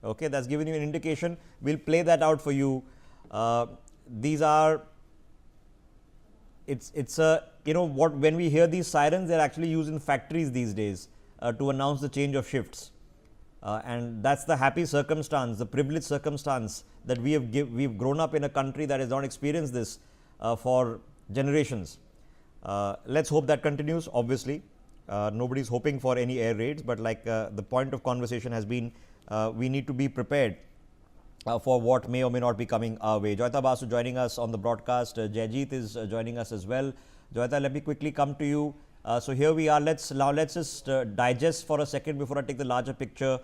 Okay, that's giving you an indication. We'll play that out for you. These are, it's a, you know what, when we hear these sirens, they're actually used in factories these days to announce the change of shifts. And that's the happy circumstance, the privileged circumstance that we've grown up in a country that has not experienced this for generations. Let's hope that continues. Obviously, nobody's hoping for any air raids, but like the point of conversation has been, we need to be prepared for what may or may not be coming our way. Jobita Basu joining us on the broadcast. Jayjeet is joining us as well. Jobita, let me quickly come to you. So here we are. Let's just digest for a second before I take the larger picture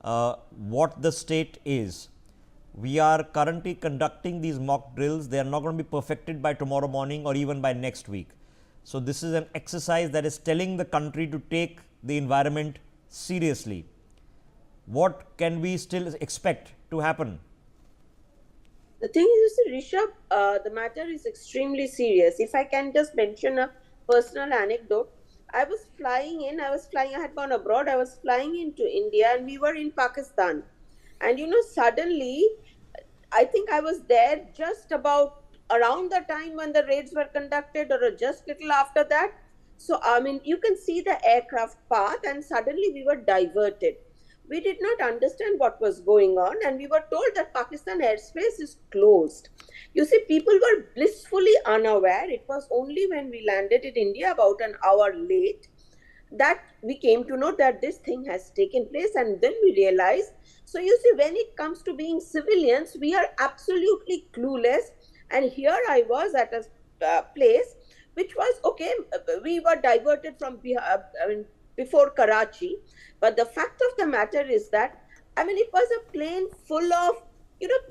what the state is. We are currently conducting these mock drills. They are not going to be perfected by tomorrow morning or even by next week. So this is an exercise that is telling the country to take the environment seriously. What can we still expect to happen? The thing is, Rishabh, the matter is extremely serious. If I can just mention a personal anecdote, I had gone abroad, I was flying into India and we were in Pakistan. And suddenly, I think I was there just about around the time when the raids were conducted or just little after that. So, you can see the aircraft path and suddenly we were diverted. We did not understand what was going on and we were told that Pakistan airspace is closed. You see, people were blissfully unaware. It was only when we landed in India about an hour late that we came to know that this thing has taken place, and then we realized. So you see, when it comes to being civilians, we are absolutely clueless. And here I was at a place which was okay. We were diverted from before Karachi. But the fact of the matter is that, it was a plane full of,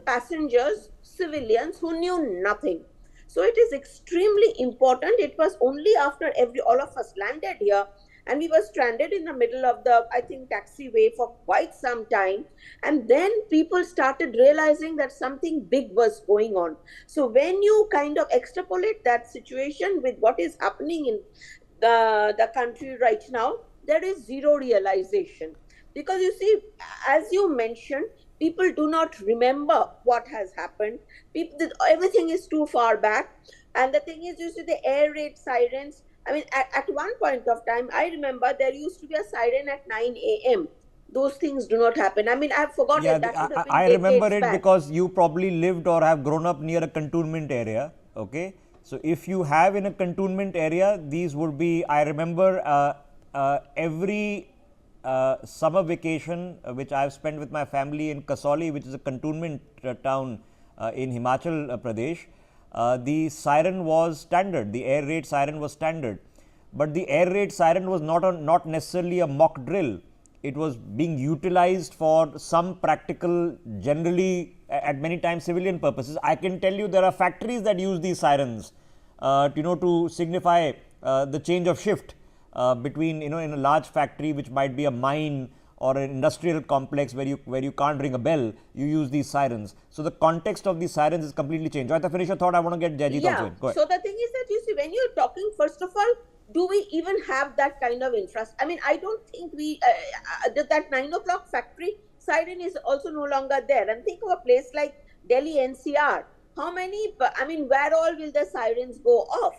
passengers, civilians who knew nothing. So it is extremely important. It was only after all of us landed here and we were stranded in the middle of the, I think, taxiway for quite some time. And then people started realizing that something big was going on. So when you kind of extrapolate that situation with what is happening in the country right now, there is zero realization. Because you see, as you mentioned, people do not remember what has happened. Everything is too far back. And the thing is, you see the air raid sirens. At one point of time, I remember there used to be a siren at 9 a.m. Those things do not happen. I've forgotten. Yeah, that would have been I remember it back. because you probably lived or have grown up near a cantonment area. Okay. So if you have in a cantonment area, these would be, I remember every summer vacation which I have spent with my family in Kasauli, which is a cantonment town in Himachal Pradesh, the siren was standard, the air raid siren was standard. But the air raid siren was not necessarily a mock drill. It was being utilized for some practical, generally at many times civilian purposes. I can tell you there are factories that use these sirens to signify the change of shift between, in a large factory which might be a mine or an industrial complex where you can't ring a bell, you use these sirens. So the context of these sirens is completely changed. Jayita, finish your thought. I want to get Jayjeet also in. Go ahead. So the thing is that, you see, when you're talking, first of all, do we even have that kind of infrastructure? I don't think we, that 9 o'clock factory siren is also no longer there. And think of a place like Delhi NCR. How many, where all will the sirens go off?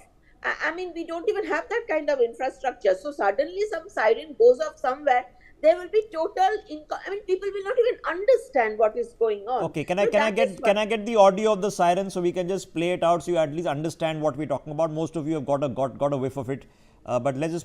We don't even have that kind of infrastructure. So suddenly some siren goes off somewhere, there will be total people will not even understand what is going on. Okay, can I get the audio of the siren so we can just play it out so you at least understand what we're talking about? Most of you have got a whiff of it, but let's just play